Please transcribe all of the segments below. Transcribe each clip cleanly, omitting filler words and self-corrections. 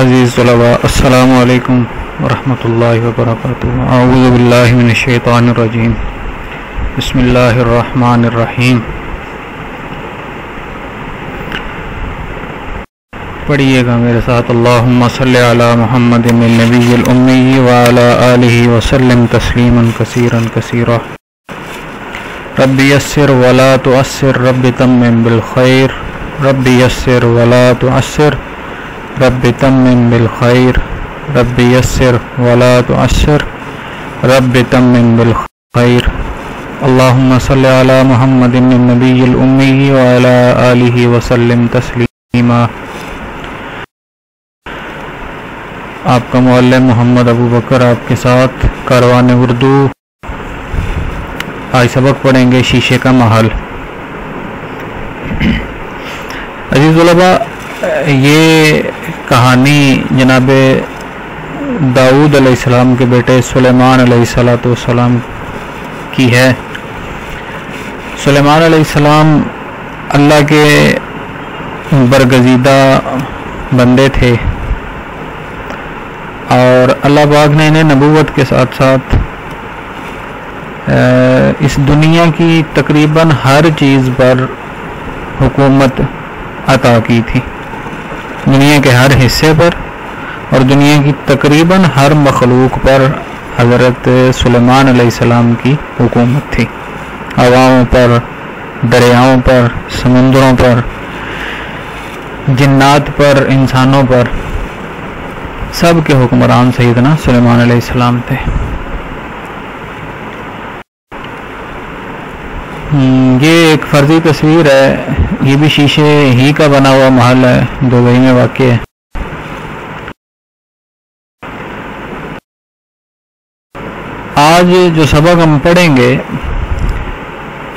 عزیز طلباء، السلام علیکم ورحمۃ اللہ وبرکاتہ۔ اعوذ باللہ من الشیطان الرجیم، بسم اللہ الرحمن الرحیم۔ پڑھیے گا میرے ساتھ، اللہم صلی علی محمد النبی الامی وعلی آلہ وسلم تسلیما کثیرا کثیرا۔ رب یسر ولا تعسر، رب تمم بالخیر، رب یسر ولا تعسر، رب تمم بالخیر، رب یسر ولا تعسر، رب تمم بالخیر۔ اللہم صلی علی محمد النبی الامی وعلی آلہ وسلم تسلیما۔ آپ کا معلم محمد ابو بکر آپ کے ساتھ کاروان اردو۔ آج سبق پڑھیں گے شیشے کا محل۔ عزیز طلباء، یہ کہانی جناب داؤد علیہ السلام کے بیٹے سلیمان علیہ السلام کی ہے۔ سلیمان علیہ السلام اللہ کے برگزیدہ بندے تھے، اور اللہ پاک نے انہیں نبوت کے ساتھ ساتھ اس دنیا کی تقریباً ہر چیز پر حکومت عطا کی تھی، دنیا کے ہر حصے پر اور دنیا کی تقریباً ہر مخلوق پر حضرت سلیمان علیہ السلام کی حکومت تھی۔ ہواؤں پر، دریاؤں پر، سمندروں پر، جنات پر، انسانوں پر، سب کے حکمران سیدنا سلیمان علیہ السلام تھے۔ یہ ایک فرضی تصویر ہے، یہ بھی شیشے ہی کا بنا ہوا محل ہے، دبئی میں واقع ہے۔ آج جو سبق ہم پڑھیں گے،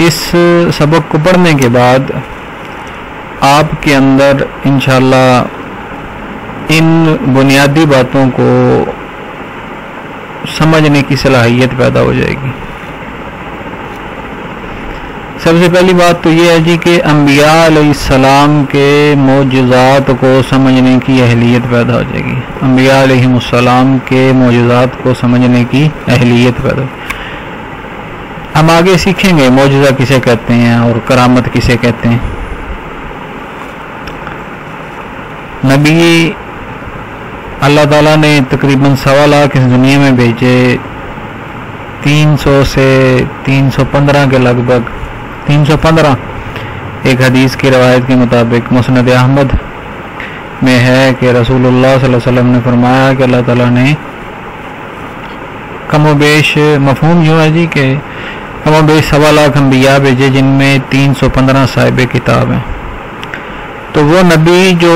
اس سبق کو پڑھنے کے بعد آپ کے اندر انشاءاللہ ان بنیادی باتوں کو سمجھنے کی صلاحیت پیدا ہو جائے گی۔ سب سے پہلی بات تو یہ ہے جی کہ انبیاء علیہ السلام کے معجزات کو سمجھنے کی اہلیت پیدا ہو جائے گی۔ انبیاء علیہ السلام کے معجزات کو سمجھنے کی اہلیت پیدا ہو۔ ہم آگے سیکھیں گے معجزہ کسے کہتے ہیں اور کرامت کسے کہتے ہیں۔ نبی اللہ تعالیٰ نے تقریباً 1.25 لاکھ اس دنیا میں بھیجے، 300 سے 315 کے لگ بھگ، 315 ایک حدیث کی روایت کے مطابق مسند احمد میں ہے کہ رسول اللہ صلی اللہ علیہ وسلم نے فرمایا کہ اللہ تعالیٰ نے کم و بیش، مفہوم یوں ہے جی کہ کم و بیش 1.25 لاکھ انبیاء بھیجے، جن میں 315 صاحب کتاب ہیں۔ تو وہ نبی جو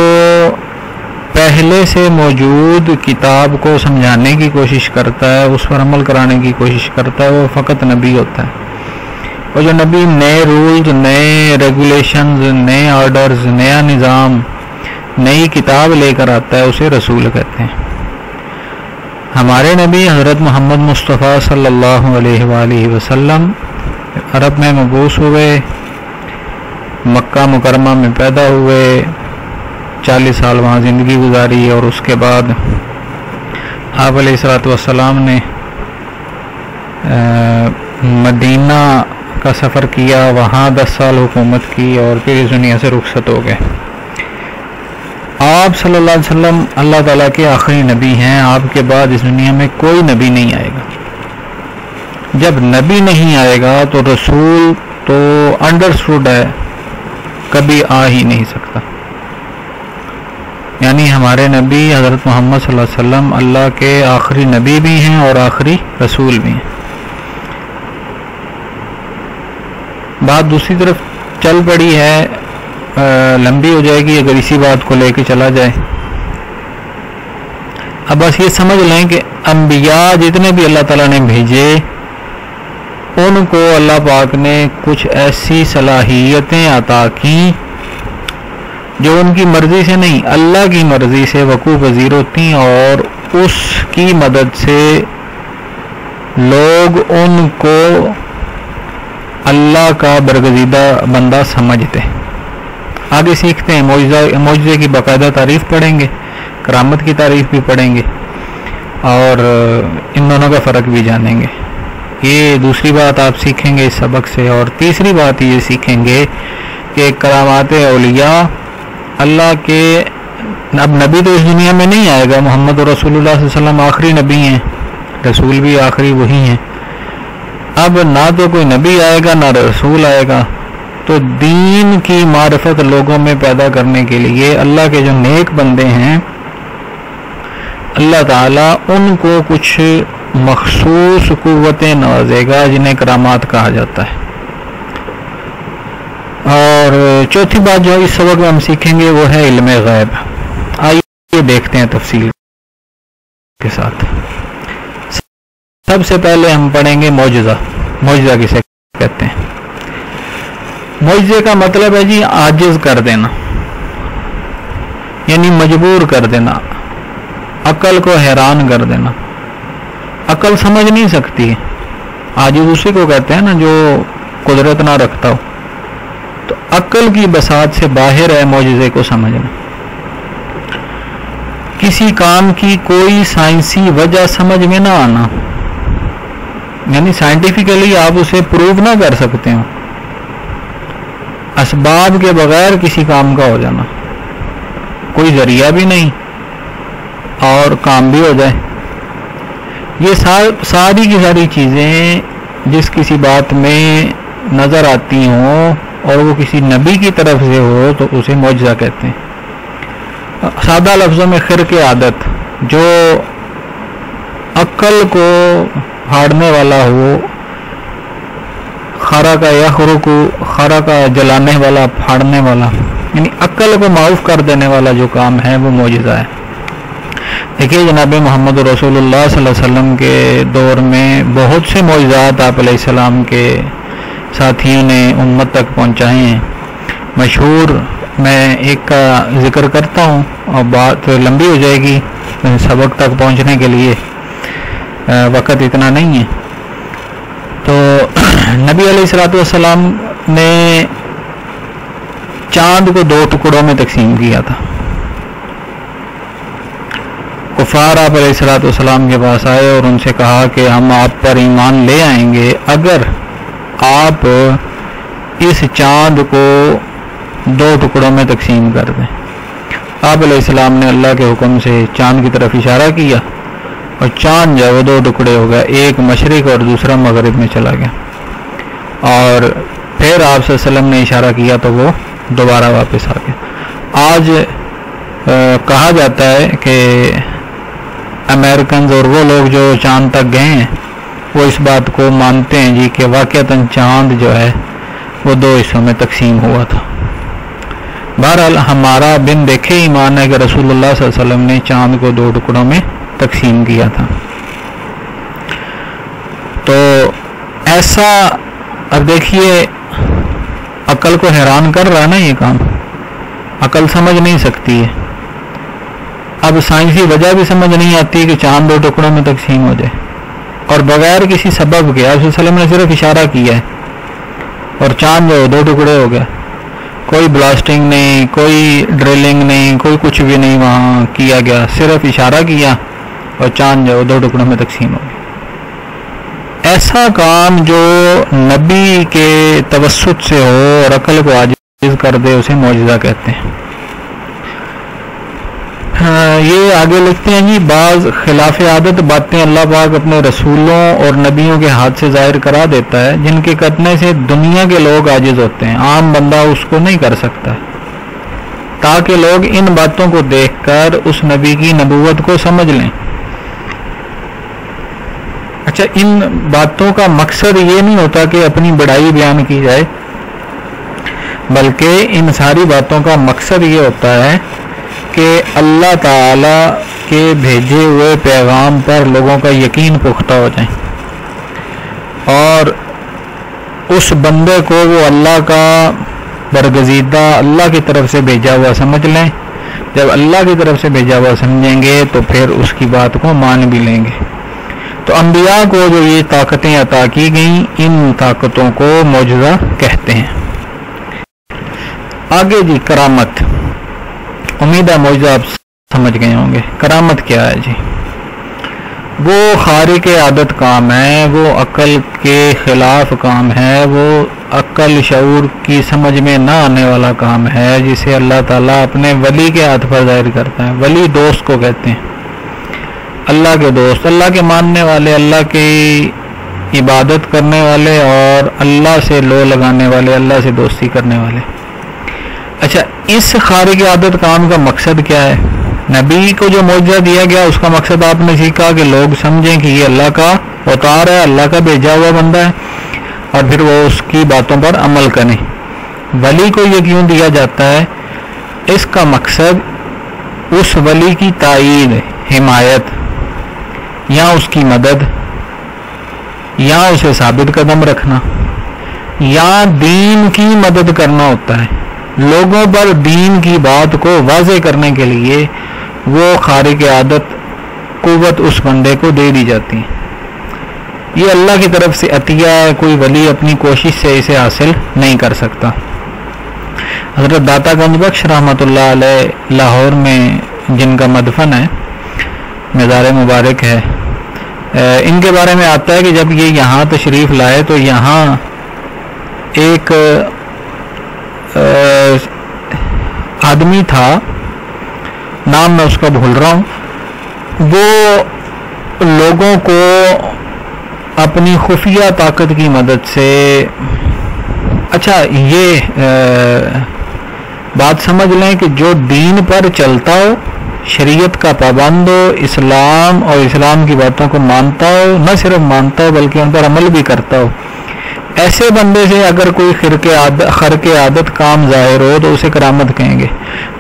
پہلے سے موجود کتاب کو سمجھانے کی کوشش کرتا ہے، اس پر عمل کرانے کی کوشش کرتا ہے، وہ فقط نبی ہوتا ہے۔ اور جو نبی نئے رولز، نئے ریگولیشنز، نئے آرڈرز، نیا نظام، نئی کتاب لے کر آتا ہے، اسے رسول کہتے ہیں۔ ہمارے نبی حضرت محمد مصطفیٰ صلی اللہ علیہ وآلہ وسلم عرب میں مبعوث ہوئے، مکہ مکرمہ میں پیدا ہوئے، 40 سال وہاں زندگی گزاری، اور اس کے بعد آپ علیہ الصلوۃ والسلام نے مدینہ کا سفر کیا، وہاں 10 سال حکومت کی، اور پھر اس دنیا سے رخصت ہو گئے۔ آپ صلی اللہ علیہ وسلم اللہ تعالیٰ کے آخری نبی ہیں۔ آپ کے بعد اس دنیا میں کوئی نبی نہیں آئے گا۔ جب نبی نہیں آئے گا تو رسول تو انڈرسٹوڈ ہے، کبھی آ ہی نہیں سکتا۔ یعنی ہمارے نبی حضرت محمد صلی اللہ علیہ وسلم اللہ کے آخری نبی بھی ہیں اور آخری رسول بھی ہیں۔ بات دوسری طرف چل پڑی ہے، لمبی ہو جائے گی اگر اسی بات کو لے کے چلا جائے۔ اب بس یہ سمجھ لیں کہ انبیاء جتنے بھی اللہ تعالیٰ نے بھیجے، ان کو اللہ پاک نے کچھ ایسی صلاحیتیں عطا کیں جو ان کی مرضی سے نہیں، اللہ کی مرضی سے وقوع پذیر ہوتی، اور اس کی مدد سے لوگ ان کو اللہ کا برگزیدہ بندہ سمجھتے۔ آگے سیکھتے ہیں، معجزے کی باقاعدہ تعریف پڑھیں گے، کرامت کی تعریف بھی پڑھیں گے اور ان دونوں کا فرق بھی جانیں گے. یہ دوسری بات آپ سیکھیں گے اس سبق سے. اور تیسری بات یہ سیکھیں گے کہ کرامات اولیاء اللہ کے، اب نبی تو اس دنیا میں نہیں آئے گا، محمد رسول اللہ صلی اللہ علیہ وسلم آخری نبی ہیں، رسول بھی آخری وہی ہیں. اب نہ تو کوئی نبی آئے گا نہ رسول آئے گا، تو دین کی معرفت لوگوں میں پیدا کرنے کے لیے اللہ کے جو نیک بندے ہیں اللہ تعالیٰ ان کو کچھ مخصوص قوتیں نوازے گا جنہیں کرامات کہا جاتا ہے. اور چوتھی بات جو اس سبق میں ہم سیکھیں گے وہ ہے علم غیب. آئیے دیکھتے ہیں تفصیل کے ساتھ. سب سے پہلے ہم پڑھیں گے معجزہ. معجزہ کسے کہتے ہیں؟ معجزے کا مطلب ہے جی عاجز کر دینا، یعنی مجبور کر دینا، عقل کو حیران کر دینا. عقل سمجھ نہیں سکتی، عاجز اسی کو کہتے ہیں نا جو قدرت نہ رکھتا ہو. تو عقل کی بساط سے باہر ہے معجزے کو سمجھنا. کسی کام کی کوئی سائنسی وجہ سمجھ میں نہ آنا، یعنی سائنٹیفکلی آپ اسے پروو نہ کر سکتے ہو، اسباب کے بغیر کسی کام کا ہو جانا، کوئی ذریعہ بھی نہیں اور کام بھی ہو جائے. یہ ساری کی ساری چیزیں جس کسی بات میں نظر آتی ہوں اور وہ کسی نبی کی طرف سے ہو تو اسے معجزہ کہتے ہیں. سادہ لفظوں میں خرق عادت، جو عقل کو پھاڑنے والا ہو، خارا کا یخرق، خارا کا جلانے والا، پھاڑنے والا، یعنی عقل کو معاف کر دینے والا جو کام ہے وہ معجزہ ہے. دیکھیے جناب محمد رسول اللہ صلی اللہ علیہ وسلم کے دور میں بہت سے معجزات آپ علیہ السلام کے ساتھیوں نے امت تک پہنچائے ہیں. مشہور میں ایک کا ذکر کرتا ہوں اور بات لمبی ہو جائے گی، سبق تک پہنچنے کے لیے وقت اتنا نہیں ہے. تو نبی علیہ الصلوۃ والسلام نے چاند کو 2 ٹکڑوں میں تقسیم کیا تھا. کفار آپ علیہ الصلوۃ والسلام کے پاس آئے اور ان سے کہا کہ ہم آپ پر ایمان لے آئیں گے اگر آپ اس چاند کو 2 ٹکڑوں میں تقسیم کر دیں. آپ علیہ السلام نے اللہ کے حکم سے چاند کی طرف اشارہ کیا اور چاند جو 2 ٹکڑے ہو گیا، ایک مشرق اور دوسرا مغرب میں چلا گیا. اور پھر آپ صلی اللہ علیہ وسلم نے اشارہ کیا تو وہ دوبارہ واپس آ گیا. آج کہا جاتا ہے کہ امریکنز اور وہ لوگ جو چاند تک گئے ہیں وہ اس بات کو مانتے ہیں جی کہ واقعتاً چاند جو ہے وہ 2 حصوں میں تقسیم ہوا تھا. بہرحال ہمارا بن دیکھے ایمان ہے کہ رسول اللہ صلی اللہ علیہ وسلم نے چاند کو 2 ٹکڑوں میں تقسیم کیا تھا. تو ایسا اب دیکھیے عقل کو حیران کر رہا ہے نا یہ کام، عقل سمجھ نہیں سکتی ہے. اب سائنسی وجہ بھی سمجھ نہیں آتی کہ چاند 2 ٹکڑوں میں تقسیم ہو جائے، اور بغیر کسی سبب کے آپ صلی اللہ علیہ وسلم نے صرف اشارہ کیا ہے اور چاند جو 2 ٹکڑے ہو گیا. کوئی بلاسٹنگ نہیں، کوئی ڈرلنگ نہیں، کوئی کچھ بھی نہیں وہاں کیا گیا، صرف اشارہ کیا اور چاند جو 2 ٹکڑوں میں تقسیم ہو گیا. ایسا کام جو نبی کے توسط سے ہو اور عقل کو عاجز کر دے اسے معجزہ کہتے ہیں. یہ آگے لکھتے ہیں جی بعض خلاف عادت باتیں اللہ پاک اپنے رسولوں اور نبیوں کے ہاتھ سے ظاہر کرا دیتا ہے جن کے کرنے سے دنیا کے لوگ عاجز ہوتے ہیں، عام بندہ اس کو نہیں کر سکتا، تاکہ لوگ ان باتوں کو دیکھ کر اس نبی کی نبوت کو سمجھ لیں. اچھا، ان باتوں کا مقصد یہ نہیں ہوتا کہ اپنی بڑائی بیان کی جائے، بلکہ ان ساری باتوں کا مقصد یہ ہوتا ہے کہ اللہ تعالی کے بھیجے ہوئے پیغام پر لوگوں کا یقین پختہ ہو جائے اور اس بندے کو وہ اللہ کا برگزیدہ، اللہ کی طرف سے بھیجا ہوا سمجھ لیں. جب اللہ کی طرف سے بھیجا ہوا سمجھیں گے تو پھر اس کی بات کو مان بھی لیں گے. تو انبیاء کو جو یہ طاقتیں عطا کی گئیں ان طاقتوں کو معجزہ کہتے ہیں. آگے جی کرامت. امید ہے معجزہ آپ سمجھ گئے ہوں گے کرامت کیا ہے جی. وہ خارق عادت کام ہے، وہ عقل کے خلاف کام ہے، وہ عقل شعور کی سمجھ میں نہ آنے والا کام ہے جسے اللہ تعالیٰ اپنے ولی کے ہاتھ پر ظاہر کرتا ہے. ولی دوست کو کہتے ہیں، اللہ کے دوست، اللہ کے ماننے والے، اللہ کی عبادت کرنے والے اور اللہ سے لو لگانے والے، اللہ سے دوستی کرنے والے. اچھا، اس خارق عادت کام کا مقصد کیا ہے؟ نبی کو جو معجزہ دیا گیا اس کا مقصد آپ نے سیکھا کہ لوگ سمجھیں کہ یہ اللہ کا اوتار ہے، اللہ کا بھیجا ہوا بندہ ہے، اور پھر وہ اس کی باتوں پر عمل کریں. ولی کو یہ کیوں دیا جاتا ہے؟ اس کا مقصد اس ولی کی تائید، حمایت، یا اس کی مدد، یا اسے ثابت قدم رکھنا، یا دین کی مدد کرنا ہوتا ہے. لوگوں پر دین کی بات کو واضح کرنے کے لیے وہ خارق عادت قوت اس بندے کو دے دی جاتی ہے. یہ اللہ کی طرف سے عطیہ ہے، کوئی ولی اپنی کوشش سے اسے حاصل نہیں کر سکتا. حضرت داتا گنج بخش رحمۃ اللہ علیہ لاہور میں جن کا مدفن ہے، مزار مبارک ہے، ان کے بارے میں آتا ہے کہ جب یہ یہاں تشریف لائے تو یہاں ایک آدمی تھا، نام میں اس کا بھول رہا ہوں، وہ لوگوں کو اپنی خفیہ طاقت کی مدد سے، اچھا یہ بات سمجھ لیں کہ جو دین پر چلتا ہو، شریعت کا پابند ہو، اسلام اور اسلام کی باتوں کو مانتا ہو، نہ صرف مانتا ہو بلکہ ان پر عمل بھی کرتا ہو، ایسے بندے سے اگر کوئی خرق عادت کام ظاہر ہو تو اسے کرامت کہیں گے.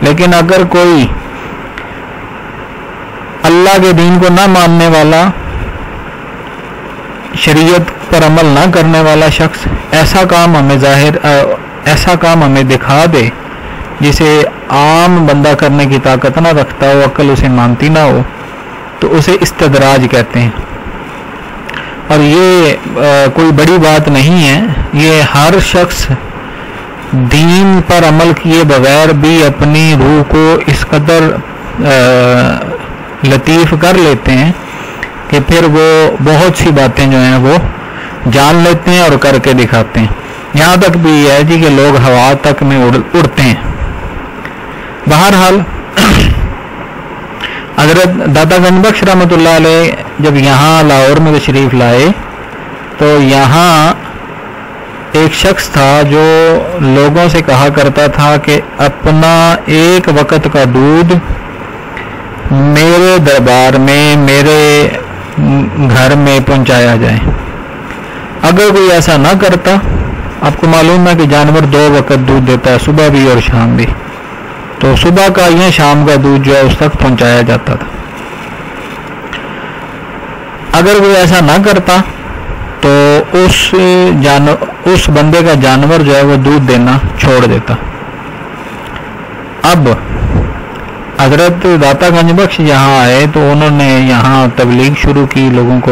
لیکن اگر کوئی اللہ کے دین کو نہ ماننے والا، شریعت پر عمل نہ کرنے والا شخص ایسا کام ہمیں دکھا دے جسے عام بندہ کرنے کی طاقت نہ رکھتا ہو، عقل اسے مانتی نہ ہو، تو اسے استدراج کہتے ہیں. اور یہ کوئی بڑی بات نہیں ہے، یہ ہر شخص دین پر عمل کیے بغیر بھی اپنی روح کو اس قدر لطیف کر لیتے ہیں کہ پھر وہ بہت سی باتیں جو ہیں وہ جان لیتے ہیں اور کر کے دکھاتے ہیں. یہاں تک بھی یہ ہے جی کہ لوگ ہوا تک میں اڑتے ہیں. بہرحال حضرت داتا گنج بخش رحمۃ اللہ علیہ جب یہاں لاہور میں تشریف لائے تو یہاں ایک شخص تھا جو لوگوں سے کہا کرتا تھا کہ اپنا ایک وقت کا دودھ میرے دربار میں، میرے گھر میں پہنچایا جائے. اگر کوئی ایسا نہ کرتا، آپ کو معلوم ہے کہ جانور 2 وقت دودھ دیتا ہے، صبح بھی اور شام بھی، تو صبح کا یا شام کا دودھ جو ہے اس تک پہنچایا جاتا تھا. اگر کوئی ایسا نہ کرتا تو اس بندے کا جانور جو ہے وہ دودھ دینا چھوڑ دیتا. اب حضرت داتا گنج بخش یہاں آئے تو انہوں نے یہاں تبلیغ شروع کی، لوگوں کو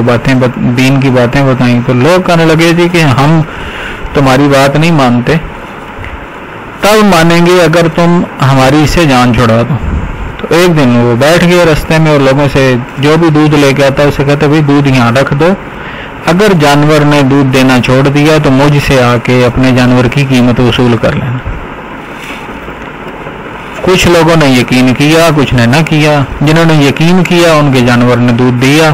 دین کی باتیں بتائیں، تو لوگ کہنے لگے جی کہ ہم تمہاری بات نہیں مانتے، تب مانیں گے اگر تم ہماری سے جان چھڑا دو. تو ایک دن وہ بیٹھ گئے رستے میں اور لوگوں سے جو بھی دودھ لے کے آتا اسے کہتے بھائی دودھ یہاں رکھ دو، اگر جانور نے دودھ دینا چھوڑ دیا تو مجھ سے آ کے اپنے جانور کی قیمت وصول کر لینا. کچھ لوگوں نے یقین کیا، کچھ نے نہ کیا. جنہوں نے یقین کیا ان کے جانور نے دودھ دیا،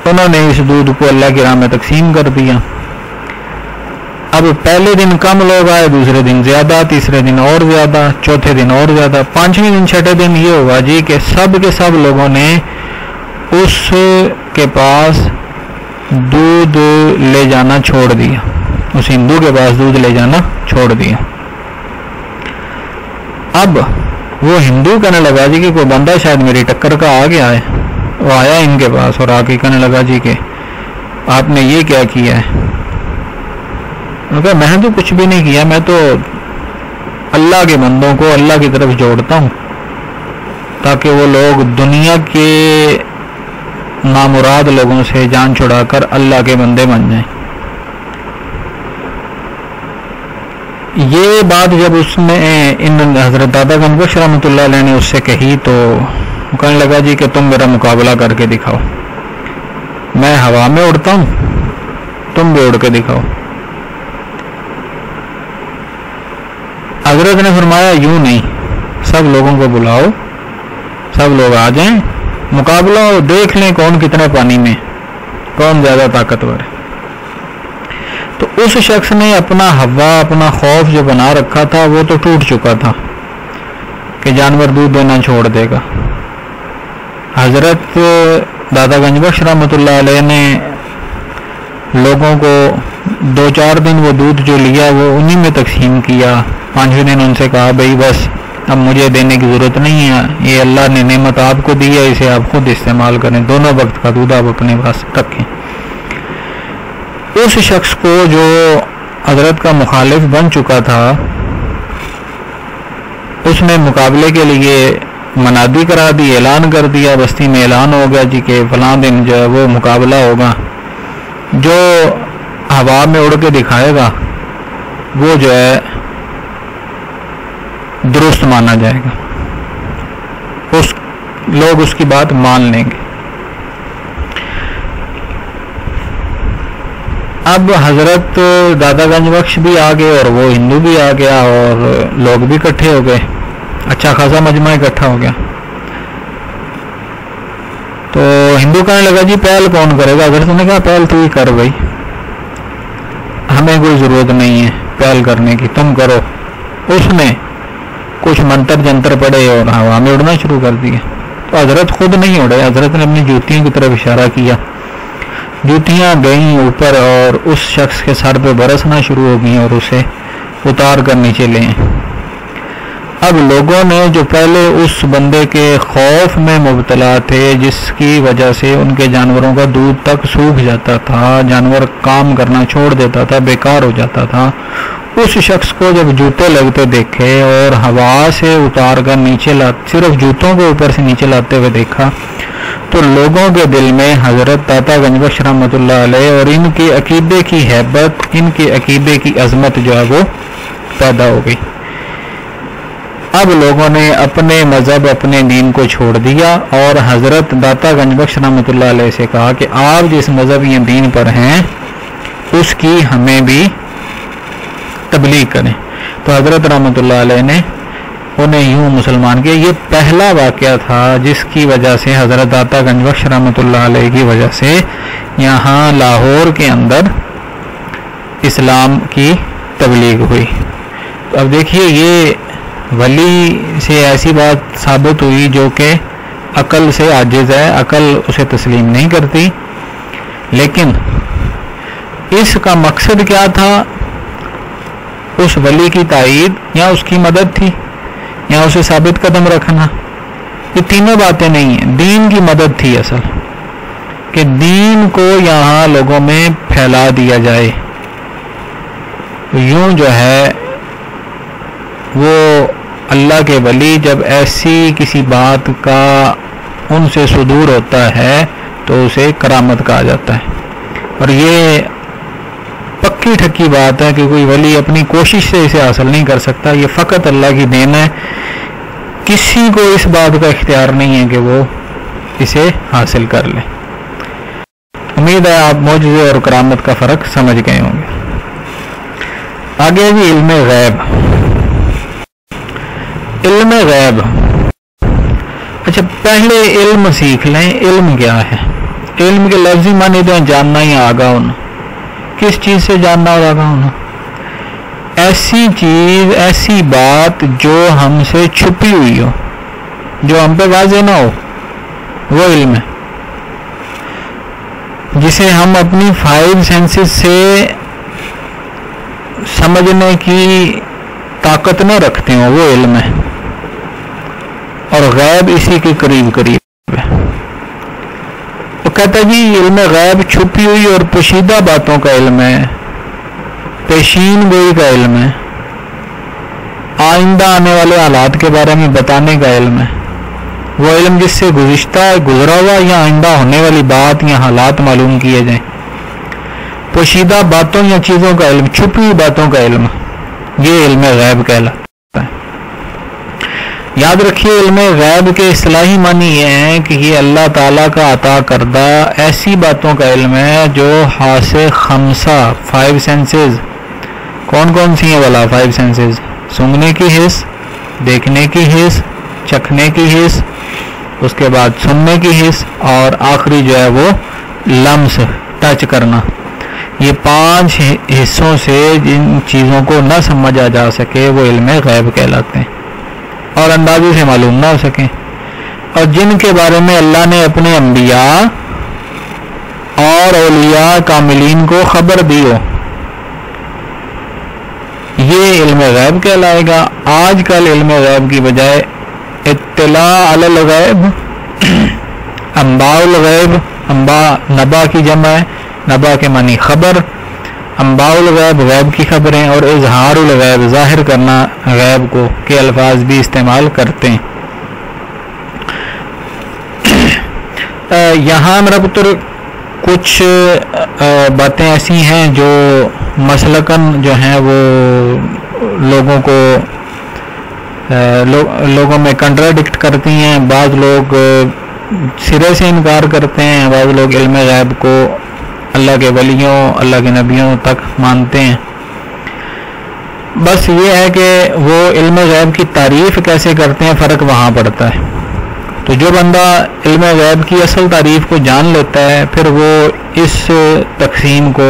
انہوں نے اس دودھ کو اللہ کی راہ میں تقسیم کر دیا. اب پہلے دن کم لوگ آئے، دوسرے دن زیادہ، تیسرے دن اور زیادہ، چوتھے دن اور زیادہ، 5ویں دن چھٹے دن یہ ہوا جی کہ سب کے سب لوگوں نے اس کے پاس دودھ لے جانا چھوڑ دیا، اس ہندو کے پاس دودھ لے جانا چھوڑ دیا. اب وہ ہندو کہنے لگا جی کہ کوئی بندہ شاید میری ٹکر کا آ گیا ہے. وہ آیا ان کے پاس اور آ کے کہنے لگا جی کہ آپ نے یہ کیا کیا ہے. میں تو کچھ بھی نہیں کیا، میں تو اللہ کے بندوں کو اللہ کی طرف جوڑتا ہوں تاکہ وہ لوگ دنیا کے نامراد لوگوں سے جان چھڑا کر اللہ کے بندے بن جائیں. یہ بات جب اس نے ان حضرت داتا گنج بخش رحمۃ اللہ علیہ نے اس سے کہی تو کہنے لگا جی کہ تم میرا مقابلہ کر کے دکھاؤ، میں ہوا میں اڑتا ہوں، تم بھی اڑ کے دکھاؤ۔ حضرت نے فرمایا یوں نہیں، سب لوگوں کو بلاؤ، سب لوگ آ جائیں، مقابلہ ہو، دیکھ لیں کون کتنے پانی میں، کون زیادہ طاقتور ہے۔ تو اس شخص نے اپنا ہوا، اپنا خوف جو بنا رکھا تھا وہ تو ٹوٹ چکا تھا کہ جانور دودھ دینا چھوڑ دے گا۔ حضرت داتا گنج بخش رحمۃ اللہ علیہ نے لوگوں کو 2-4 دن وہ دودھ جو لیا وہ انہی میں تقسیم کیا۔ 5ویں دن ان سے کہا بھئی بس اب مجھے دینے کی ضرورت نہیں ہے، یہ اللہ نے نعمت آپ کو دی ہے، اسے آپ خود استعمال کریں، دونوں وقت کا دودھ آپ اپنے پاس رکھیں۔ اس شخص کو جو حضرت کا مخالف بن چکا تھا، اس نے مقابلے کے لیے منادی کرا دی، اعلان کر دیا، بستی میں اعلان ہو گیا جی کہ فلاں دن جو ہے وہ مقابلہ ہوگا، جو ہوا میں اڑ کے دکھائے گا وہ جو ہے درست مانا جائے گا، لوگ اس کی بات مان لیں گے۔ اب حضرت داتا گنج بخش بھی آ گئے اور وہ ہندو بھی آ گیا اور لوگ بھی اکٹھے ہو گئے، اچھا خاصا مجمع اکٹھا ہو گیا۔ تو ہندو کہنے لگا جی پہل کون کرے گا؟ حضرت نے کہا پہل تو ہی کر بھائی، ہمیں کوئی ضرورت نہیں ہے پہل کرنے کی، تم کرو۔ اس نے کچھ منتر جنتر پڑے اور ہوا میں اڑنا شروع کر دیا۔ تو حضرت خود نہیں اڑے، حضرت نے اپنی جوتیوں کی طرف اشارہ کیا، جوتیاں گئیں اوپر اور اس شخص کے سر پہ برسنا شروع ہو گئیں اور اسے اتار کر نیچے لے۔ اب لوگوں نے جو پہلے اس بندے کے خوف میں مبتلا تھے، جس کی وجہ سے ان کے جانوروں کا دودھ تک سوکھ جاتا تھا، جانور کام کرنا چھوڑ دیتا تھا، بیکار ہو جاتا تھا، اس شخص کو جب جوتے لگتے دیکھے اور ہوا سے اتار کر نیچے صرف جوتوں کو اوپر سے نیچے لاتے ہوئے دیکھا تو لوگوں کے دل میں حضرت داتا گنج بخش رحمۃ اللہ علیہ اور ان کے عقیدے کی ہیبت، ان کے عقیدے کی عظمت جو ہے وہ پیدا ہو گئی۔ اب لوگوں نے اپنے مذہب، اپنے دین کو چھوڑ دیا اور حضرت داتا گنج بخش رحمۃ اللہ علیہ سے کہا کہ آپ جس مذہب یا دین پر ہیں اس کی ہمیں بھی تبلیغ کریں۔ تو حضرت رحمۃ اللہ علیہ نے انہیں یوں مسلمان کیا۔ یہ پہلا واقعہ تھا جس کی وجہ سے حضرت داتا گنج بخش رحمۃ اللہ علیہ کی وجہ سے یہاں لاہور کے اندر اسلام کی تبلیغ ہوئی۔ تو اب دیکھیے یہ ولی سے ایسی بات ثابت ہوئی جو کہ عقل سے عاجز ہے، عقل اسے تسلیم نہیں کرتی، لیکن اس کا مقصد کیا تھا؟ اس ولی کی تائید یا اس کی مدد تھی یا اسے ثابت قدم رکھنا؟ یہ تینوں باتیں نہیں ہیں، دین کی مدد تھی اصل، کہ دین کو یہاں لوگوں میں پھیلا دیا جائے۔ یوں جو ہے وہ اللہ کے ولی جب ایسی کسی بات کا ان سے صدور ہوتا ہے تو اسے کرامت کہا جاتا ہے، اور یہ پکی ٹھکی بات ہے کہ کوئی ولی اپنی کوشش سے اسے حاصل نہیں کر سکتا، یہ فقط اللہ کی دین ہے، کسی کو اس بات کا اختیار نہیں ہے کہ وہ اسے حاصل کر لے۔ امید ہے آپ معجزے اور کرامت کا فرق سمجھ گئے ہوں گے۔ آگے بھی علم غیب۔ علم غیب، اچھا پہلے علم سیکھ لیں، علم کیا ہے؟ علم کے لفظی معنی تو جاننا یا آگاہ ہونا۔ کس چیز سے جاننا اور آگاہ ہونا؟ ایسی چیز، ایسی بات جو ہم سے چھپی ہوئی ہو، جو ہم پہ واضح نہ ہو، وہ علم ہے، جسے ہم اپنی 5 سینسز سے سمجھنے کی طاقت نہ رکھتے ہوں، وہ علم ہے، اور غیب اسی کے قریب قریب ہے۔ وہ کہتا جی علم غیب چھپی ہوئی اور پوشیدہ باتوں کا علم ہے، پیشین گوئی کا علم ہے، آئندہ آنے والے حالات کے بارے میں بتانے کا علم ہے، وہ علم جس سے گزشتہ، گزرا ہوا یا آئندہ ہونے والی بات یا حالات معلوم کیے جائیں۔ پوشیدہ باتوں یا چیزوں کا علم، چھپی ہوئی باتوں کا علم، یہ علم غیب کہلاتا ہے۔ یاد رکھیے علم غیب کے اصطلاحی معنی یہ ہیں کہ یہ اللہ تعالیٰ کا عطا کردہ ایسی باتوں کا علم ہے جو حواس خمسہ 5 سینسز، کون کون سی ہیں والا 5 سینسز؟ سونگنے کی حس، دیکھنے کی حس، چکھنے کی حس، اس کے بعد سننے کی حس، اور آخری جو ہے وہ لمس، ٹچ کرنا۔ یہ 5 حصوں سے جن چیزوں کو نہ سمجھا جا سکے وہ علم غیب کہلاتے ہیں اور اندازے سے معلوم نہ ہو سکیں، اور جن کے بارے میں اللہ نے اپنے انبیاء اور اولیاء کاملین کو خبر دی ہو، یہ علم غیب کہلائے گا۔ آج کل علم غیب کی بجائے اطلاع علی الغیب، انباء الغیب، انباء نبا کی جمع ہے، نبا کے معنی خبر، انباء الغیب غیب کی خبریں، اور اظہار الغیب ظاہر کرنا غیب کو کے الفاظ بھی استعمال کرتے ہیں۔ یہاں میرا پتر کچھ باتیں ایسی ہیں جو مسلکن جو ہیں وہ لوگوں میں کنٹراڈکٹ کرتی ہیں۔ بعض لوگ سرے سے انکار کرتے ہیں، بعض لوگ علم غیب کو اللہ کے ولیوں، اللہ کے نبیوں تک مانتے ہیں۔ بس یہ ہے کہ وہ علم غیب کی تعریف کیسے کرتے ہیں، فرق وہاں پڑتا ہے۔ تو جو بندہ علم غیب کی اصل تعریف کو جان لیتا ہے پھر وہ اس تقسیم کو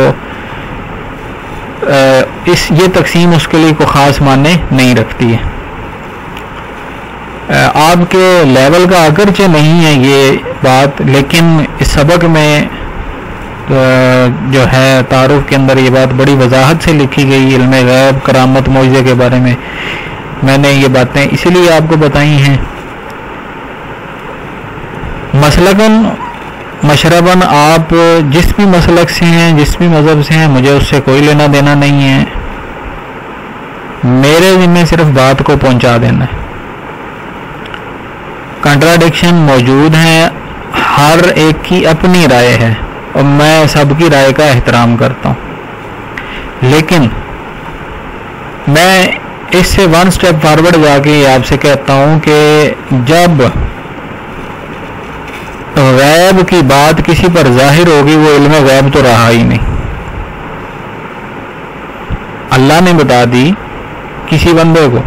یہ تقسیم اس کے لیے کوئی خاص معنی نہیں رکھتی ہے۔ آپ کے لیول کا اگرچہ نہیں ہے یہ بات، لیکن اس سبق میں جو ہے تعارف کے اندر یہ بات بڑی وضاحت سے لکھی گئی، علم غیب، کرامت، معجزے کے بارے میں نے یہ باتیں اسی لیے آپ کو بتائی ہیں۔ مسلکن مشرباً آپ جس بھی مسلک سے ہیں، جس بھی مذہب سے ہیں، مجھے اس سے کوئی لینا دینا نہیں ہے، میرے ذمہ صرف بات کو پہنچا دینا ہے۔ کنٹراڈکشن موجود ہیں، ہر ایک کی اپنی رائے ہے اور میں سب کی رائے کا احترام کرتا ہوں، لیکن میں اس سے 1 سٹیپ فارورڈ جا کے آپ سے کہتا ہوں کہ جب غیب کی بات کسی پر ظاہر ہوگی وہ علم غیب تو رہا ہی نہیں۔ اللہ نے بتا دی کسی بندے کو،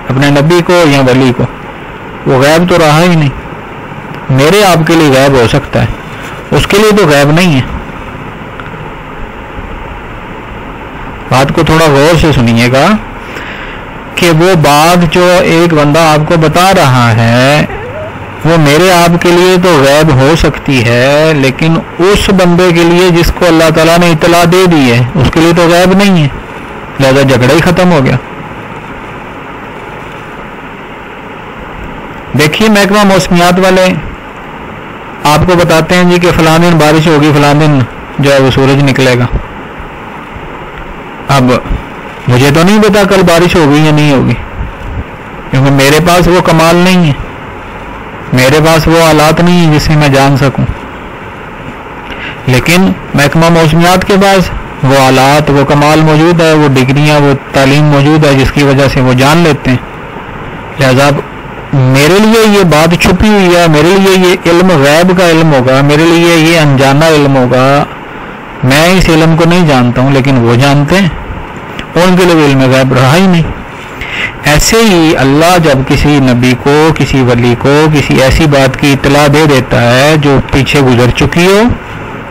اپنے نبی کو یا ولی کو، وہ غیب تو رہا ہی نہیں۔ میرے آپ کے لیے غیب ہو سکتا ہے، اس کے لیے تو غیب نہیں ہے۔ بات کو تھوڑا غور سے سنیے گا کہ وہ بات جو ایک بندہ آپ کو بتا رہا ہے وہ میرے آپ کے لیے تو غیب ہو سکتی ہے، لیکن اس بندے کے لیے جس کو اللہ تعالیٰ نے اطلاع دے دی ہے اس کے لیے تو غیب نہیں ہے، لہذا جھگڑا ہی ختم ہو گیا۔ دیکھیے محکمہ موسمیات والے آپ کو بتاتے ہیں جی کہ فلاں دن بارش ہوگی، فلاں دن جو ہے وہ سورج نکلے گا۔ اب مجھے تو نہیں پتا کل بارش ہوگی یا نہیں ہوگی، کیونکہ میرے پاس وہ کمال نہیں ہے، میرے پاس وہ آلات نہیں ہیں جس سے میں جان سکوں، لیکن محکمہ موسمیات کے پاس وہ آلات، وہ کمال موجود ہے، وہ ڈگریاں، وہ تعلیم موجود ہے جس کی وجہ سے وہ جان لیتے ہیں۔ لہذا میرے لیے یہ بات چھپی ہوئی ہے، میرے لیے یہ علم غیب کا علم ہوگا، میرے لیے یہ انجانا علم ہوگا، میں اس علم کو نہیں جانتا ہوں لیکن وہ جانتے ہیں، ان کے لیے علم غیب رہا ہی نہیں۔ ایسے ہی اللہ جب کسی نبی کو، کسی ولی کو کسی ایسی بات کی اطلاع دے دیتا ہے جو پیچھے گزر چکی ہو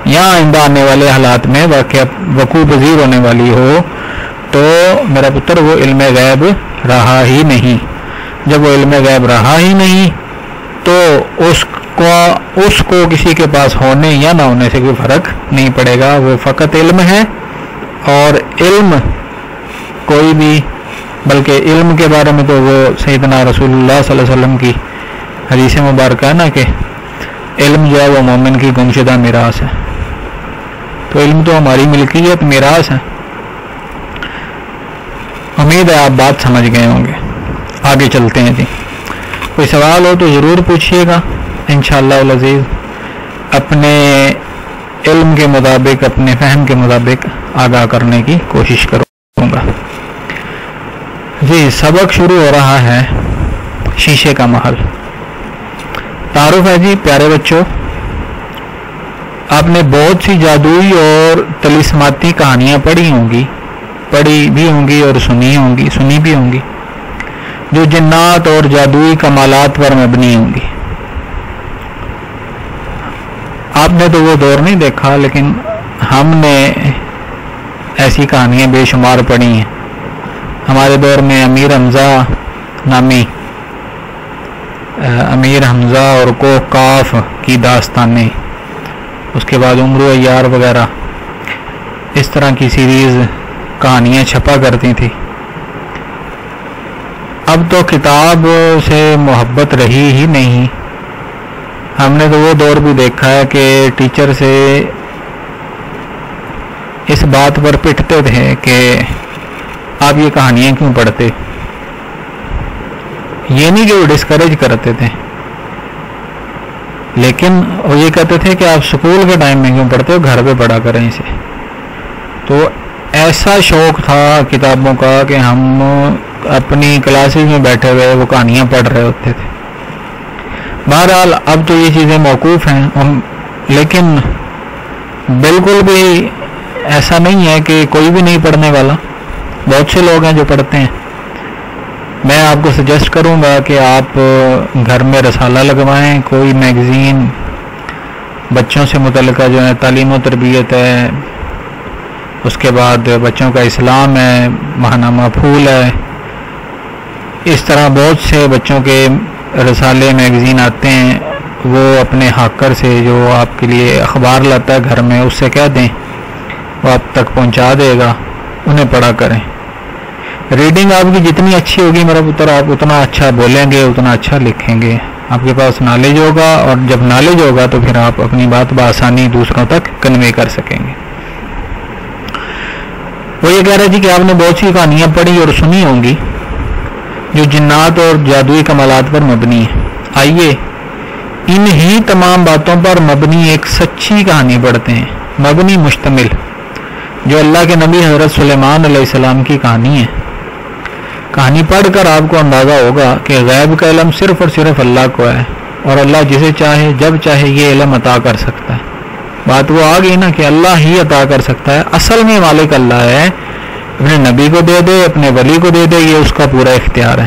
یا آئندہ آنے والے حالات میں وقوع پذیر ہونے والی ہو، تو میرا پتر وہ علم غیب رہا ہی نہیں۔ جب وہ علم غیب رہا ہی نہیں تو اس کو کسی کے پاس ہونے یا نہ ہونے سے کوئی فرق نہیں پڑے گا، وہ فقط علم ہے۔ اور علم کوئی بھی، بلکہ علم کے بارے میں تو وہ سیدنا رسول اللہ صلی اللہ علیہ وسلم کی حدیث مبارکہ ہے نا کہ علم جو ہے وہ مومن کی گمشدہ میراث ہے، تو علم تو ہماری ملکیت میراث ہے۔ امید ہے آپ بات سمجھ گئے ہوں گے۔ آگے چلتے ہیں جی، کوئی سوال ہو تو ضرور پوچھیے گا، انشاءاللہ العزیز اپنے علم کے مطابق، اپنے فہم کے مطابق آگاہ کرنے کی کوشش کروں گا۔ جی سبق شروع ہو رہا ہے شیشے کا محل. تعارف ہے جی پیارے بچوں، آپ نے بہت سی جادوئی اور طلسماتی کہانیاں پڑھی بھی ہوں گی اور سنی بھی ہوں گی جو جنات اور جادوئی کمالات پر مبنی ہوں گی. آپ نے تو وہ دور نہیں دیکھا، لیکن ہم نے ایسی کہانیاں بے شمار پڑھی ہیں. ہمارے دور میں امیر حمزہ اور کوہ کاف کی داستانیں، اس کے بعد عمر و یار وغیرہ اس طرح کی سیریز کہانیاں چھپا کرتی تھی. اب تو کتاب سے محبت رہی ہی نہیں. ہم نے تو وہ دور بھی دیکھا ہے کہ ٹیچر سے اس بات پر پٹتے تھے کہ آپ یہ کہانیاں کیوں پڑھتے. یہ نہیں کہ وہ ڈسکریج کرتے تھے، لیکن وہ یہ کہتے تھے کہ آپ اسکول کے ٹائم میں کیوں پڑھتے ہو، گھر پہ پڑھا کریں اسے. تو ایسا شوق تھا کتابوں کا کہ ہم اپنی کلاسز میں بیٹھے ہوئے وہ کہانیاں پڑھ رہے ہوتے تھے. بہرحال اب تو یہ چیزیں موقوف ہیں، لیکن بالکل بھی ایسا نہیں ہے کہ کوئی بھی نہیں پڑھنے والا. بہت سے لوگ ہیں جو پڑھتے ہیں. میں آپ کو سجیسٹ کروں گا کہ آپ گھر میں رسالہ لگوائیں، کوئی میگزین بچوں سے متعلقہ جو ہے تعلیم و تربیت ہے، اس کے بعد بچوں کا اسلام ہے، ماہنامہ پھول ہے، اس طرح بہت سے بچوں کے رسالے میگزین آتے ہیں. وہ اپنے ہاکر سے جو آپ کے لیے اخبار لاتا ہے گھر میں، اس سے کہہ دیں، وہ آپ تک پہنچا دے گا. انہیں پڑھا کریں. ریڈنگ آپ کی جتنی اچھی ہوگی میرا پتر، آپ اتنا اچھا بولیں گے، اتنا اچھا لکھیں گے. آپ کے پاس نالج ہوگا، اور جب نالج ہوگا تو پھر آپ اپنی بات بآسانی دوسروں تک کنوے کر سکیں گے. وہ یہ کہہ رہے جی کہ آپ نے بہت سی کہانیاں پڑھی اور سنی ہوں گی جو جنات اور جادوئی کمالات پر مبنی ہے. آئیے انہی تمام باتوں پر مبنی ایک سچی کہانی پڑھتے ہیں، مبنی مشتمل، جو اللہ کے نبی حضرت سلیمان علیہ السلام کی کہانی ہے. کہانی پڑھ کر آپ کو اندازہ ہوگا کہ غیب کا علم صرف اور صرف اللہ کو ہے، اور اللہ جسے چاہے جب چاہے یہ علم عطا کر سکتا ہے. بات وہ آ گئی نا کہ اللہ ہی عطا کر سکتا ہے. اصل میں مالک اللہ ہے. اپنے نبی کو دے دے، اپنے ولی کو دے دے، یہ اس کا پورا اختیار ہے.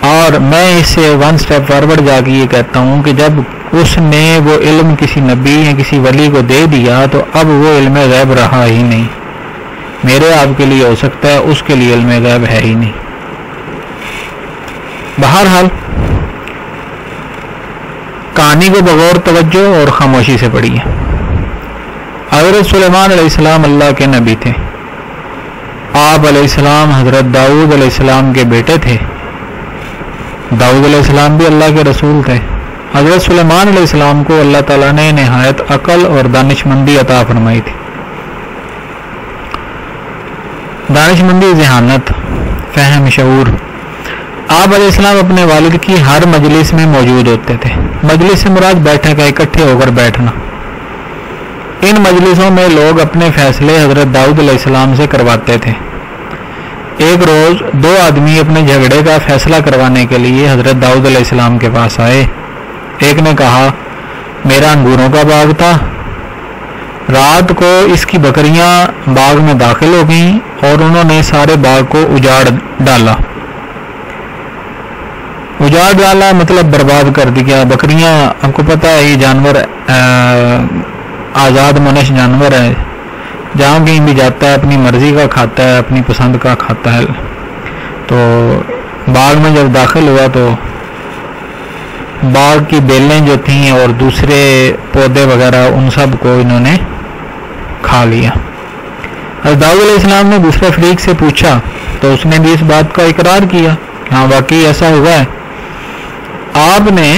اور میں اس سے ون سٹیپ فارورڈ جا کے یہ کہتا ہوں کہ جب اس نے وہ علم کسی نبی یا کسی ولی کو دے دیا تو اب وہ علم غیب رہا ہی نہیں. میرے آپ کے لیے ہو سکتا ہے، اس کے لیے علم غیب ہے ہی نہیں. بہرحال کہانی کو بغور توجہ اور خاموشی سے پڑھیے. حضرت سلیمان علیہ السلام اللہ کے نبی تھے. آپ علیہ السلام حضرت داؤد علیہ السلام کے بیٹے تھے. داؤد علیہ السلام بھی اللہ کے رسول تھے. حضرت سلیمان علیہ السلام کو اللہ تعالیٰ نے نہایت عقل اور دانش مندی عطا فرمائی تھی. دانش مندی، ذہانت، فہم، شعور. آپ علیہ السلام اپنے والد کی ہر مجلس میں موجود ہوتے تھے. مجلس سے مراد بیٹھے کا، اکٹھے ہو کر بیٹھنا. ان مجلسوں میں لوگ اپنے فیصلے حضرت داؤد علیہ السلام سے کرواتے تھے. ایک روز دو آدمی اپنے جھگڑے کا فیصلہ کروانے کے لیے حضرت داؤد علیہ السلام کے پاس آئے. ایک نے کہا میرا انگوروں کا باغ تھا، رات کو اس کی بکریاں باغ میں داخل ہو گئیں اور انہوں نے سارے باغ کو اجاڑ ڈالا. اجاڑ ڈالا مطلب برباد کر دیا. بکریاں آپ کو پتہ ہے یہ جانور آزاد منش جانور ہے، جہاں کہیں بھی جاتا ہے اپنی مرضی کا کھاتا ہے، اپنی پسند کا کھاتا ہے. تو باغ میں جب داخل ہوا تو باغ کی بیلیں جو تھیں اور دوسرے پودے وغیرہ ان سب کو انہوں نے کھا لیا. حضرت داؤد علیہ السلام نے دوسرے فریق سے پوچھا تو اس نے بھی اس بات کا اقرار کیا کہ ہاں واقعی ایسا ہوا ہے. آپ نے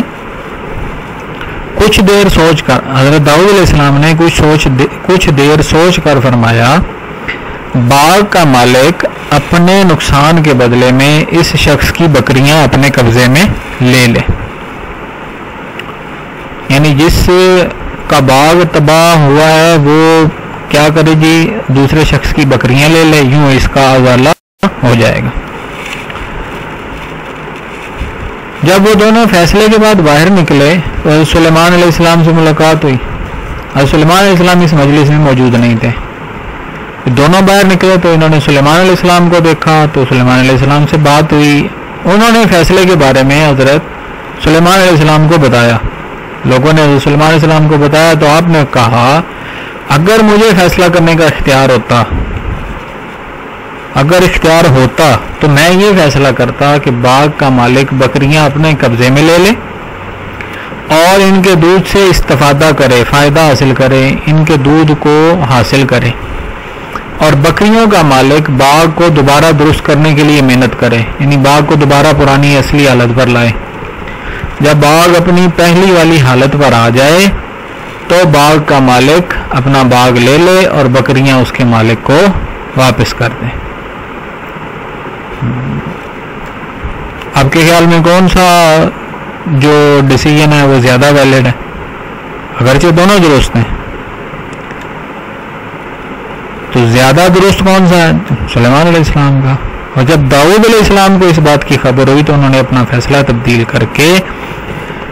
کچھ دیر سوچ کر، حضرت داؤد علیہ السلام نے کچھ دیر سوچ کر فرمایا باغ کا مالک اپنے نقصان کے بدلے میں اس شخص کی بکریاں اپنے قبضے میں لے لے. یعنی جس کا باغ تباہ ہوا ہے وہ کیا کرے جی، دوسرے شخص کی بکریاں لے لے، یوں اس کا ازالہ ہو جائے گا۔ جب وہ دونوں فیصلے کے بعد باہر نکلے تو حضرت سلیمان علیہ السلام سے ملاقات ہوئی۔ حضرت سلیمان علیہ السلام اس مجلس میں موجود نہیں تھے۔ دونوں باہر نکلے تو انہوں نے سلیمان علیہ السلام کو دیکھا، تو سلیمان علیہ السلام سے بات ہوئی۔ انہوں نے فیصلے کے بارے میں حضرت سلیمان علیہ السلام کو بتایا۔ لوگوں نے حضرت سلیمان علیہ السلام کو بتایا تو آپ نے کہا اگر مجھے فیصلہ کرنے کا اختیار ہوتا تو میں یہ فیصلہ کرتا کہ باغ کا مالک بکریاں اپنے قبضے میں لے لے اور ان کے دودھ سے استفادہ کرے، فائدہ حاصل کرے، ان کے دودھ کو حاصل کرے، اور بکریوں کا مالک باغ کو دوبارہ درست کرنے کے لیے محنت کرے، یعنی باغ کو دوبارہ پرانی اصلی حالت پر لائے۔ جب باغ اپنی پہلی والی حالت پر آ جائے تو باغ کا مالک اپنا باغ لے لے اور بکریاں اس کے مالک کو واپس کر دیں۔ آپ کے خیال میں کون سا جو ڈیسیژن ہے وہ زیادہ ویلڈ ہے؟ اگرچہ دونوں درست ہیں، تو زیادہ درست کون سا ہے؟ سلیمان علیہ السلام کا۔ اور جب داؤد علیہ السلام کو اس بات کی خبر ہوئی تو انہوں نے اپنا فیصلہ تبدیل کر کے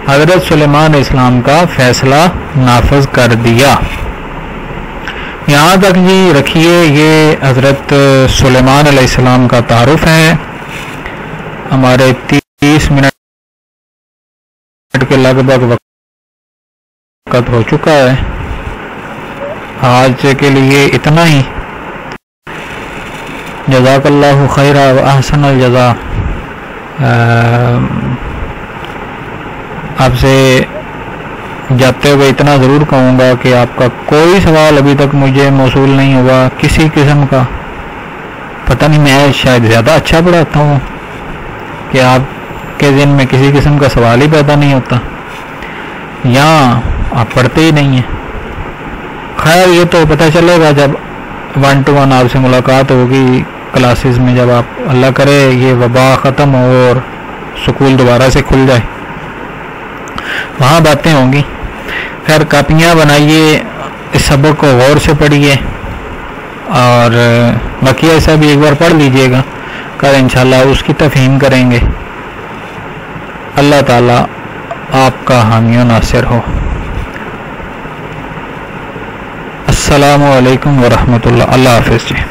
حضرت سلیمان علیہ السلام کا فیصلہ نافذ کر دیا۔ یہاں تک جی رکھیے، یہ حضرت سلیمان علیہ السلام کا تعارف ہے۔ ہمارے 30 منٹ کے لگ بھگ وقت ہو چکا ہے، آج کے لیے اتنا ہی۔ جزاک اللہ خیر و احسن الجزا۔ آپ سے جاتے ہوئے اتنا ضرور کہوں گا کہ آپ کا کوئی سوال ابھی تک مجھے موصول نہیں ہوا کسی قسم کا۔ پتہ نہیں، میں شاید زیادہ اچھا پڑھاتا ہوں کہ آپ کے ذہن میں کسی قسم کا سوال ہی پیدا نہیں ہوتا، یا آپ پڑھتے ہی نہیں ہیں۔ خیر یہ تو پتہ چلے گا جب 1 to 1 آپ سے ملاقات ہوگی کلاسز میں، جب آپ اللہ کرے یہ وبا ختم ہو اور سکول دوبارہ سے کھل جائے، وہاں باتیں ہوں گی۔ خیر کاپیاں بنائیے، اس سبق کو غور سے پڑھیے، اور باقی ایسا بھی ایک بار پڑھ لیجئے گا، کل انشاءاللہ اس کی تفہیم کریں گے۔ اللہ تعالیٰ آپ کا حامی و ناصر ہو۔ السلام علیکم ورحمۃ اللہ۔ اللہ حافظ جی۔